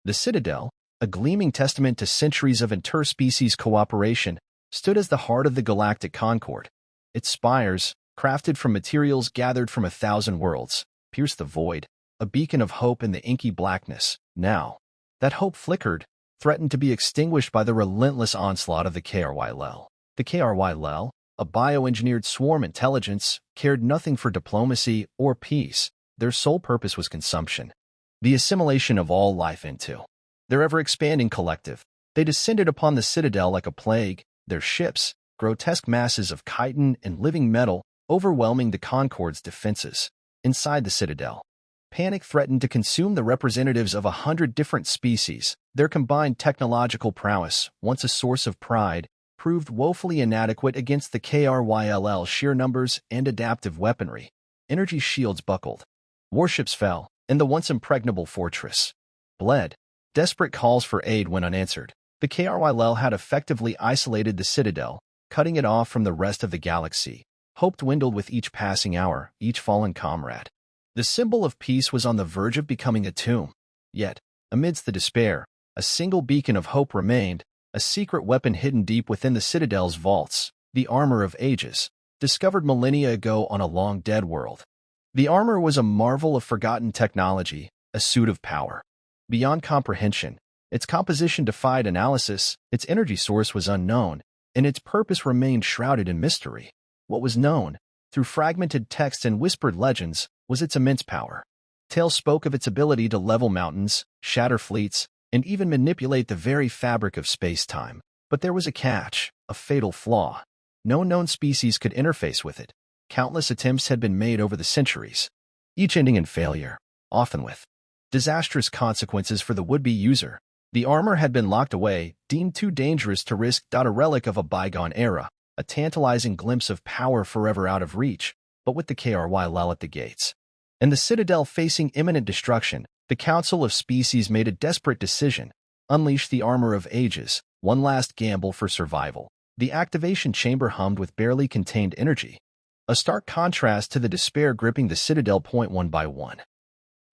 The Citadel, a gleaming testament to centuries of interspecies cooperation, stood as the heart of the galactic concord. Its spires, crafted from materials gathered from 1,000 worlds, pierced the void, a beacon of hope in the inky blackness. Now, that hope flickered, threatened to be extinguished by the relentless onslaught of the KRY-Lel. The KRY-Lel, a bioengineered swarm intelligence, cared nothing for diplomacy or peace. Their sole purpose was consumption, the assimilation of all life into their ever-expanding collective. They descended upon the Citadel like a plague, their ships, grotesque masses of chitin and living metal, overwhelming the Concord's defenses. Inside the Citadel, panic threatened to consume the representatives of 100 different species. Their combined technological prowess, once a source of pride, proved woefully inadequate against the KRYL's sheer numbers and adaptive weaponry. Energy shields buckled. Warships fell, and the once impregnable fortress bled. Desperate calls for aid went unanswered. The KRYL had effectively isolated the Citadel, cutting it off from the rest of the galaxy. Hope dwindled with each passing hour, each fallen comrade. The symbol of peace was on the verge of becoming a tomb. Yet, amidst the despair, a single beacon of hope remained, a secret weapon hidden deep within the Citadel's vaults, the armor of ages, discovered millennia ago on a long-dead world. The armor was a marvel of forgotten technology, a suit of power beyond comprehension. Its composition defied analysis, its energy source was unknown, and its purpose remained shrouded in mystery. What was known, through fragmented texts and whispered legends, was its immense power. Tales spoke of its ability to level mountains, shatter fleets, and even manipulate the very fabric of space-time. But there was a catch, a fatal flaw. No known species could interface with it. Countless attempts had been made over the centuries, each ending in failure, often with disastrous consequences for the would-be user. The armor had been locked away, deemed too dangerous to risk. A relic of a bygone era, a tantalizing glimpse of power forever out of reach. But with the KRY-Lel at the gates, and the Citadel facing imminent destruction, the Council of Species made a desperate decision: unleash the armor of ages, one last gamble for survival. The activation chamber hummed with barely contained energy, a stark contrast to the despair gripping the Citadel. One by one,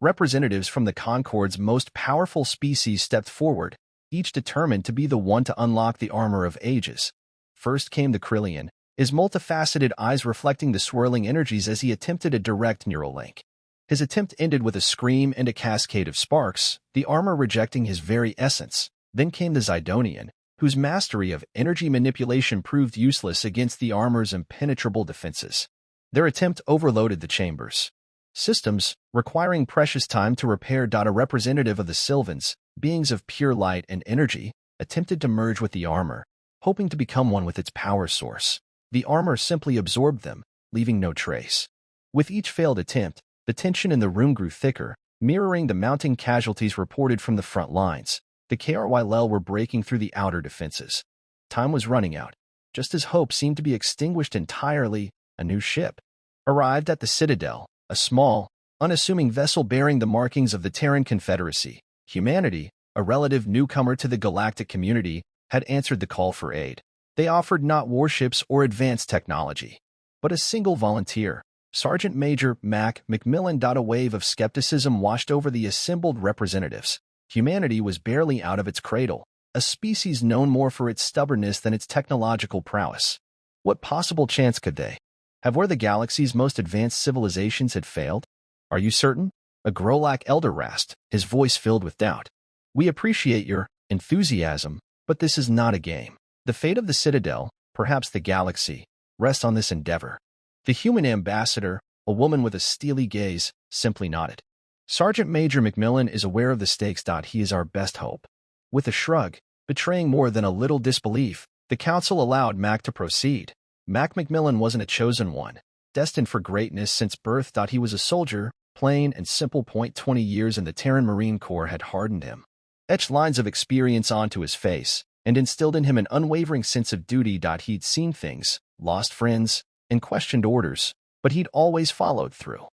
representatives from the Concord's most powerful species stepped forward, each determined to be the one to unlock the armor of ages. First came the Krillian, his multifaceted eyes reflecting the swirling energies as he attempted a direct neural link. His attempt ended with a scream and a cascade of sparks, the armor rejecting his very essence. Then came the Zidonian, whose mastery of energy manipulation proved useless against the armor's impenetrable defenses. Their attempt overloaded the chamber's systems, requiring precious time to repair. A representative of the Sylvans, beings of pure light and energy, attempted to merge with the armor, hoping to become one with its power source. The armor simply absorbed them, leaving no trace. With each failed attempt, the tension in the room grew thicker, mirroring the mounting casualties reported from the front lines. The KRY-Lel were breaking through the outer defenses. Time was running out. Just as hope seemed to be extinguished entirely, a new ship arrived at the Citadel, a small, unassuming vessel bearing the markings of the Terran Confederacy. Humanity, a relative newcomer to the galactic community, had answered the call for aid. They offered not warships or advanced technology, but a single volunteer, Sergeant Major Mac Macmillan. A wave of skepticism washed over the assembled representatives. Humanity was barely out of its cradle, a species known more for its stubbornness than its technological prowess. What possible chance could they have where the galaxy's most advanced civilizations had failed? Are you certain? A Grolak elder rasped, his voice filled with doubt. We appreciate your enthusiasm, but this is not a game. The fate of the Citadel, perhaps the galaxy, rests on this endeavor. The human ambassador, a woman with a steely gaze, simply nodded. Sergeant Major Macmillan is aware of the stakes. He is our best hope. With a shrug, betraying more than a little disbelief, the council allowed Mac to proceed. Mac Macmillan wasn't a chosen one, destined for greatness since birth. He was a soldier, plain and simple. 20 years in the Terran Marine Corps had hardened him, etched lines of experience onto his face, and instilled in him an unwavering sense of duty. He'd seen things, lost friends, and questioned orders, but he'd always followed through.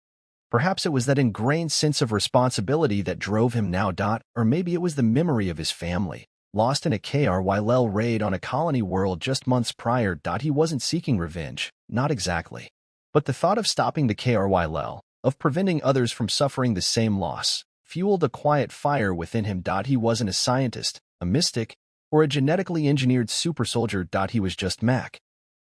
Perhaps it was that ingrained sense of responsibility that drove him now. Or maybe it was the memory of his family, lost in a KRY-Lel raid on a colony world just months prior. He wasn't seeking revenge, not exactly. But the thought of stopping the KRY-Lel, of preventing others from suffering the same loss, fueled a quiet fire within him. He wasn't a scientist, a mystic, or a genetically engineered super soldier. He was just Mac,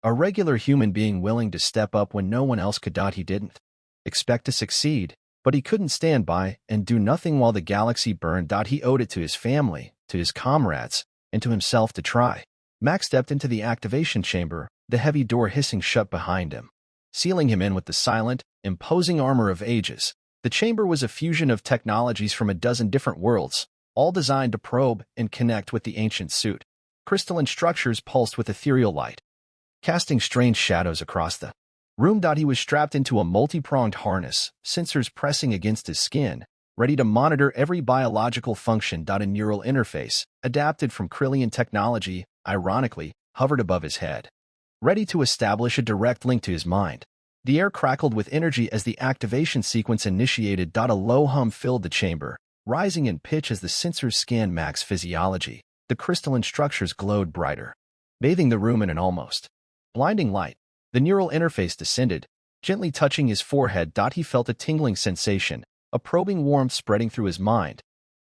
a regular human being willing to step up when no one else could. He didn't expect to succeed, but he couldn't stand by and do nothing while the galaxy burned. He owed it to his family, to his comrades, and to himself to try. Mac stepped into the activation chamber, the heavy door hissing shut behind him, sealing him in with the silent, imposing armor of ages. The chamber was a fusion of technologies from a dozen different worlds, all designed to probe and connect with the ancient suit. Crystalline structures pulsed with ethereal light, casting strange shadows across the room. He was strapped into a multi-pronged harness, sensors pressing against his skin, ready to monitor every biological function. A neural interface, adapted from Krillian technology, ironically, hovered above his head, ready to establish a direct link to his mind. The air crackled with energy as the activation sequence initiated. A low hum filled the chamber, rising in pitch as the sensors scanned Mac's physiology. The crystalline structures glowed brighter, bathing the room in an almost blinding light. The neural interface descended, gently touching his forehead. He felt a tingling sensation, a probing warmth spreading through his mind.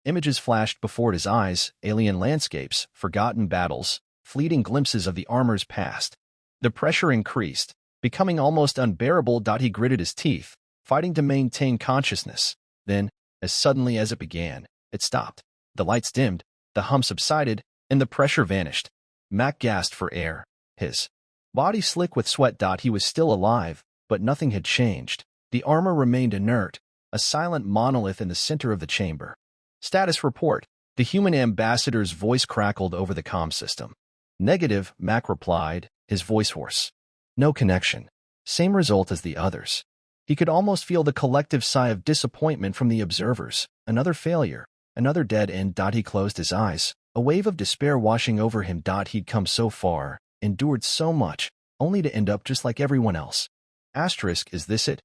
Images flashed before his eyes, alien landscapes, forgotten battles, fleeting glimpses of the armor's past. The pressure increased, becoming almost unbearable. He gritted his teeth, fighting to maintain consciousness. Then, as suddenly as it began, it stopped. The lights dimmed, the hum subsided, and the pressure vanished. Mac gasped for air, his body slick with sweat. He was still alive, but nothing had changed. The armor remained inert, a silent monolith in the center of the chamber. Status report. The human ambassador's voice crackled over the comm system. Negative, Mac replied, his voice hoarse. No connection. Same result as the others. He could almost feel the collective sigh of disappointment from the observers. Another failure, another dead end. He closed his eyes, a wave of despair washing over him. He'd come so far, endured so much, only to end up just like everyone else. Asterisk, is this it?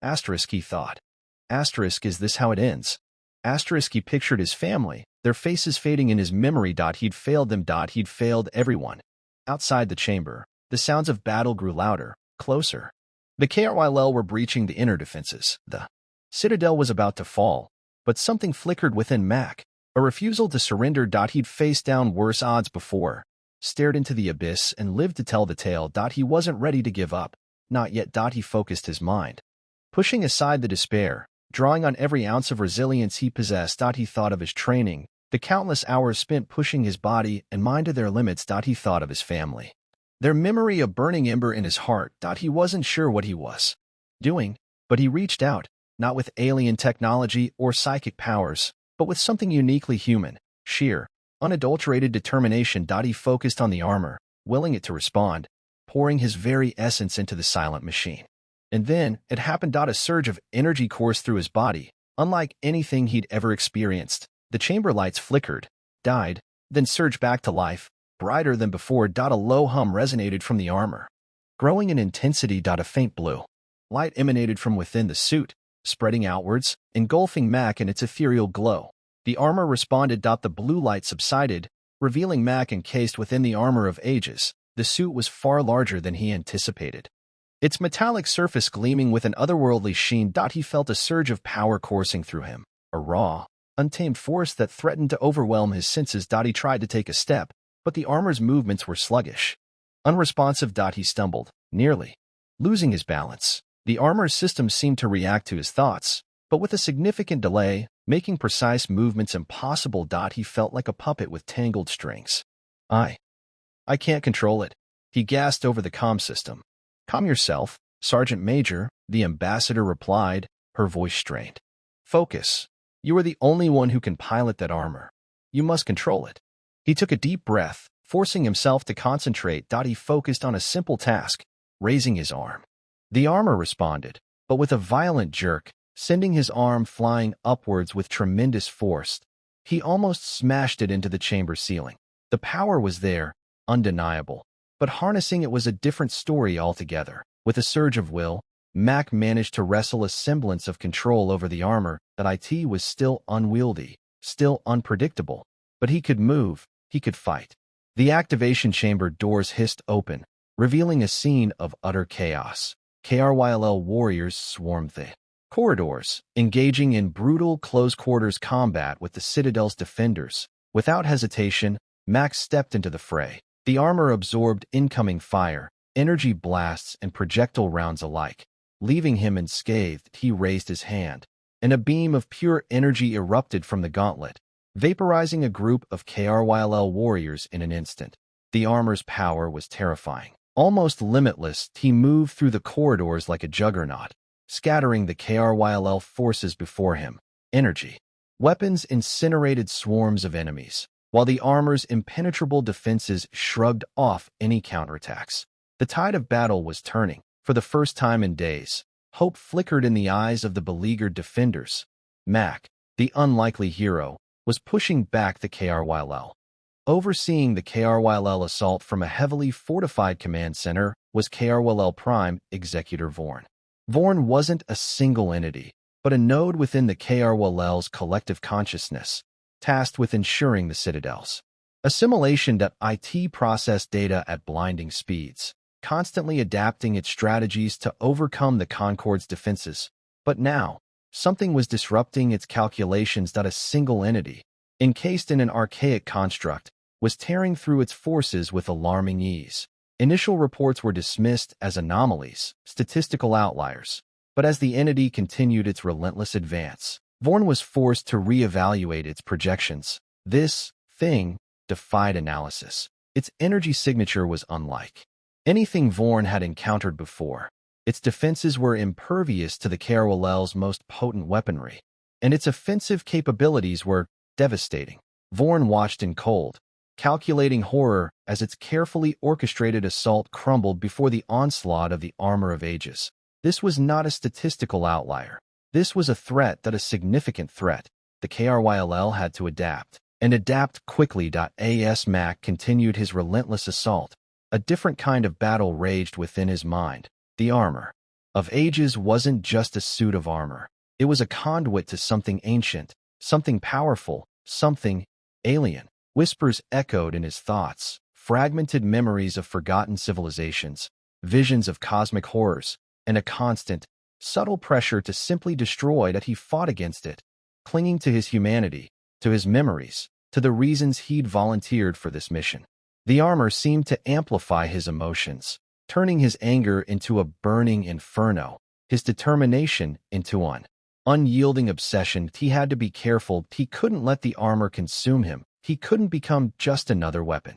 Asterisk, he thought. Asterisk, is this how it ends? Asterisk, he pictured his family, their faces fading in his memory. He'd failed them. He'd failed everyone. Outside the chamber, the sounds of battle grew louder, closer. The KRYL were breaching the inner defenses. The citadel was about to fall, but something flickered within Mac, a refusal to surrender. He'd faced down worse odds before, stared into the abyss, and lived to tell the tale. He wasn't ready to give up. Not yet. He focused his mind, pushing aside the despair, drawing on every ounce of resilience he possessed. He thought of his training, the countless hours spent pushing his body and mind to their limits. He thought of his family, their memory a burning ember in his heart. He wasn't sure what he was doing, but he reached out, not with alien technology or psychic powers, but with something uniquely human, sheer, unadulterated determination. He focused on the armor, willing it to respond, pouring his very essence into the silent machine. And then, it happened. A surge of energy coursed through his body, unlike anything he'd ever experienced. The chamber lights flickered, died, then surged back to life, brighter than before. A low hum resonated from the armor, growing in intensity. A faint blue light emanated from within the suit, spreading outwards, engulfing Mac in its ethereal glow. The armor responded. The blue light subsided, revealing Mac encased within the armor of ages. The suit was far larger than he anticipated, its metallic surface gleaming with an otherworldly sheen. He felt a surge of power coursing through him, a raw, untamed force that threatened to overwhelm his senses. He tried to take a step, but the armor's movements were sluggish, unresponsive. He stumbled, nearly losing his balance. The armor's system seemed to react to his thoughts, but with a significant delay, making precise movements impossible. He felt like a puppet with tangled strings. I can't control it, he gasped over the comm system. Calm yourself, Sergeant Major, the ambassador replied, her voice strained. Focus. You are the only one who can pilot that armor. You must control it. He took a deep breath, forcing himself to concentrate. He focused on a simple task, raising his arm. The armor responded, but with a violent jerk, sending his arm flying upwards with tremendous force. He almost smashed it into the chamber ceiling. The power was there, undeniable, but harnessing it was a different story altogether. With a surge of will, Mac managed to wrestle a semblance of control over the armor. That it was still unwieldy, still unpredictable, but he could move, he could fight. The activation chamber doors hissed open, revealing a scene of utter chaos. KRYL warriors swarmed the Corridors, engaging in brutal close-quarters combat with the Citadel's defenders. Without hesitation, Max stepped into the fray. The armor absorbed incoming fire, energy blasts, and projectile rounds alike. Leaving him unscathed, he raised his hand, and a beam of pure energy erupted from the gauntlet, vaporizing a group of KRYLL warriors in an instant. The armor's power was terrifying. Almost limitless, he moved through the corridors like a juggernaut, scattering the KRYLL forces before him. Energy. Weapons incinerated swarms of enemies, while the armor's impenetrable defenses shrugged off any counterattacks. The tide of battle was turning. For the first time in days, hope flickered in the eyes of the beleaguered defenders. Mac, the unlikely hero, was pushing back the KRYLL. Overseeing the KRYLL assault from a heavily fortified command center was KRYLL Prime Executor Vorn. Vorn wasn't a single entity, but a node within the KRYLL's collective consciousness, tasked with ensuring the Citadel's assimilation that IT processed data at blinding speeds, constantly adapting its strategies to overcome the Concord's defenses. But now, something was disrupting its calculations that a single entity, encased in an archaic construct, was tearing through its forces with alarming ease. Initial reports were dismissed as anomalies, statistical outliers, but as the entity continued its relentless advance, Vorn was forced to reevaluate its projections. This thing defied analysis. Its energy signature was unlike anything Vorn had encountered before. Its defenses were impervious to the KRYLL's most potent weaponry, and its offensive capabilities were devastating. Vorn watched in cold, calculating horror as its carefully orchestrated assault crumbled before the onslaught of the Armor of Ages. This was not a statistical outlier. This was a threat, that a significant threat. The KRYLL had to adapt, and adapt quickly. As Mac continued his relentless assault, a different kind of battle raged within his mind. The Armor of Ages wasn't just a suit of armor. It was a conduit to something ancient, something powerful, something alien. Whispers echoed in his thoughts, fragmented memories of forgotten civilizations, visions of cosmic horrors, and a constant, subtle pressure to simply destroy. That he fought against it, clinging to his humanity, to his memories, to the reasons he'd volunteered for this mission. The armor seemed to amplify his emotions, turning his anger into a burning inferno, his determination into an unyielding obsession. He had to be careful. He couldn't let the armor consume him. He couldn't become just another weapon.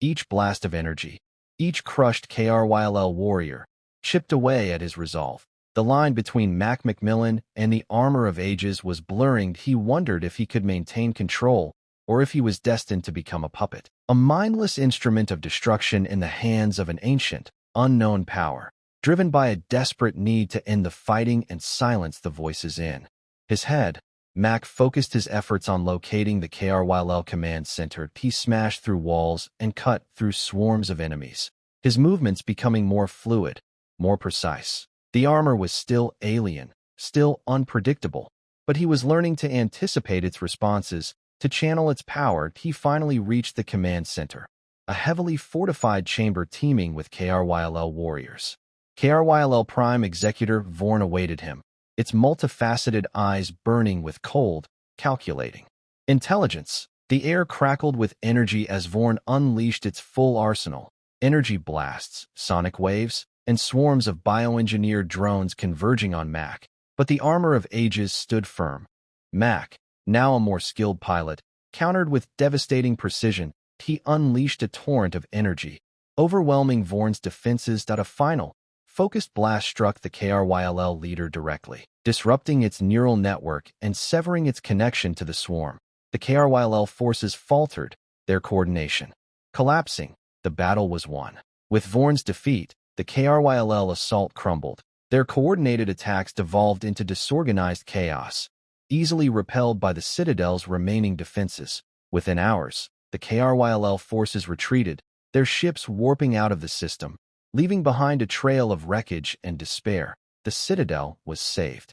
Each blast of energy, each crushed KRYLL warrior, chipped away at his resolve. The line between Mac Macmillan and the Armor of Ages was blurring. He wondered if he could maintain control, or if he was destined to become a puppet, a mindless instrument of destruction in the hands of an ancient, unknown power, driven by a desperate need to end the fighting and silence the voices in his head. Mac focused his efforts on locating the KRYLL command center. He smashed through walls and cut through swarms of enemies, his movements becoming more fluid, more precise. The armor was still alien, still unpredictable, but he was learning to anticipate its responses, to channel its power. He finally reached the command center, a heavily fortified chamber teeming with KRYLL warriors. KRYLL Prime Executor Vorn awaited him, its multifaceted eyes burning with cold, calculating intelligence. The air crackled with energy as Vorn unleashed its full arsenal. Energy blasts, sonic waves, and swarms of bioengineered drones converging on Mac. But the Armor of Ages stood firm. Mac, now a more skilled pilot, countered with devastating precision. He unleashed a torrent of energy, overwhelming Vorn's defenses. A final, focused blast struck the KRYLL leader directly, disrupting its neural network and severing its connection to the swarm. The KRYLL forces faltered, their coordination collapsing. The battle was won. With Vorn's defeat, the KRYLL assault crumbled. Their coordinated attacks devolved into disorganized chaos, easily repelled by the Citadel's remaining defenses. Within hours, the KRYLL forces retreated, their ships warping out of the system, leaving behind a trail of wreckage and despair. The Citadel was saved.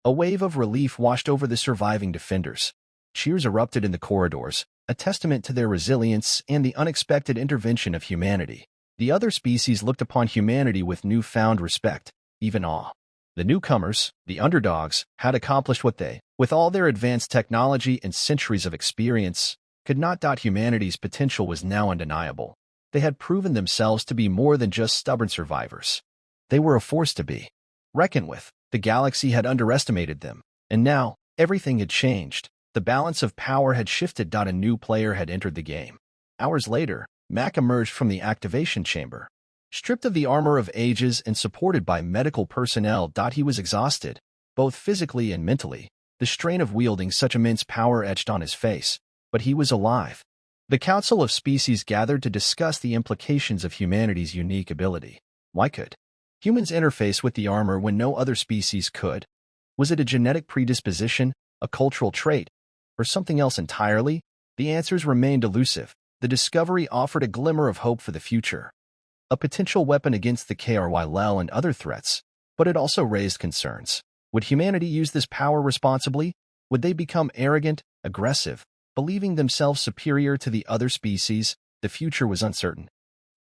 A wave of relief washed over the surviving defenders. Cheers erupted in the corridors, a testament to their resilience and the unexpected intervention of humanity. The other species looked upon humanity with newfound respect, even awe. The newcomers, the underdogs, had accomplished what they, with all their advanced technology and centuries of experience, could not. Humanity's potential was now undeniable. They had proven themselves to be more than just stubborn survivors. They were a force to be reckoned with. The galaxy had underestimated them, and now everything had changed. The balance of power had shifted. A new player had entered the game. Hours later, Mac emerged from the activation chamber. Stripped of the armor of ages and supported by medical personnel. He was exhausted, both physically and mentally. The strain of wielding such immense power etched on his face, but he was alive. The Council of Species gathered to discuss the implications of humanity's unique ability. Why could humans interface with the armor when no other species could? Was it a genetic predisposition, a cultural trait, or something else entirely? The answers remained elusive. The discovery offered a glimmer of hope for the future, a potential weapon against the HFY and other threats, but it also raised concerns. Would humanity use this power responsibly? Would they become arrogant, aggressive, believing themselves superior to the other species? The future was uncertain,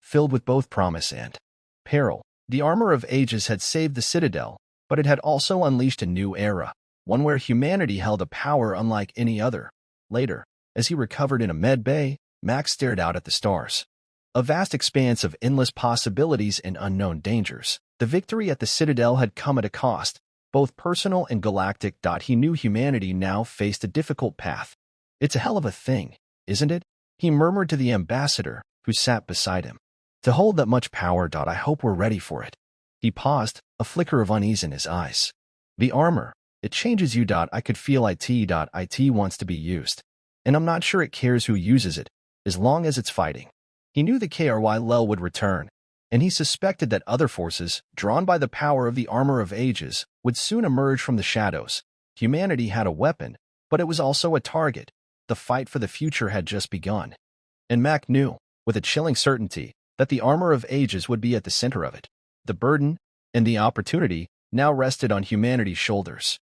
filled with both promise and peril. The armor of ages had saved the Citadel, but it had also unleashed a new era, one where humanity held a power unlike any other. Later, as he recovered in a med bay, Max stared out at the stars. A vast expanse of endless possibilities and unknown dangers. The victory at the Citadel had come at a cost, both personal and galactic. He knew humanity now faced a difficult path. It's a hell of a thing, isn't it? He murmured to the ambassador, who sat beside him. To hold that much power. I hope we're ready for it. He paused, a flicker of unease in his eyes. The armor, it changes you. I could feel it. It wants to be used. And I'm not sure it cares who uses it, as long as it's fighting. He knew the HFY would return, and he suspected that other forces, drawn by the power of the armor of ages, would soon emerge from the shadows. Humanity had a weapon, but it was also a target. The fight for the future had just begun. And Mac knew, with a chilling certainty, that the armor of ages would be at the center of it. The burden and the opportunity now rested on humanity's shoulders.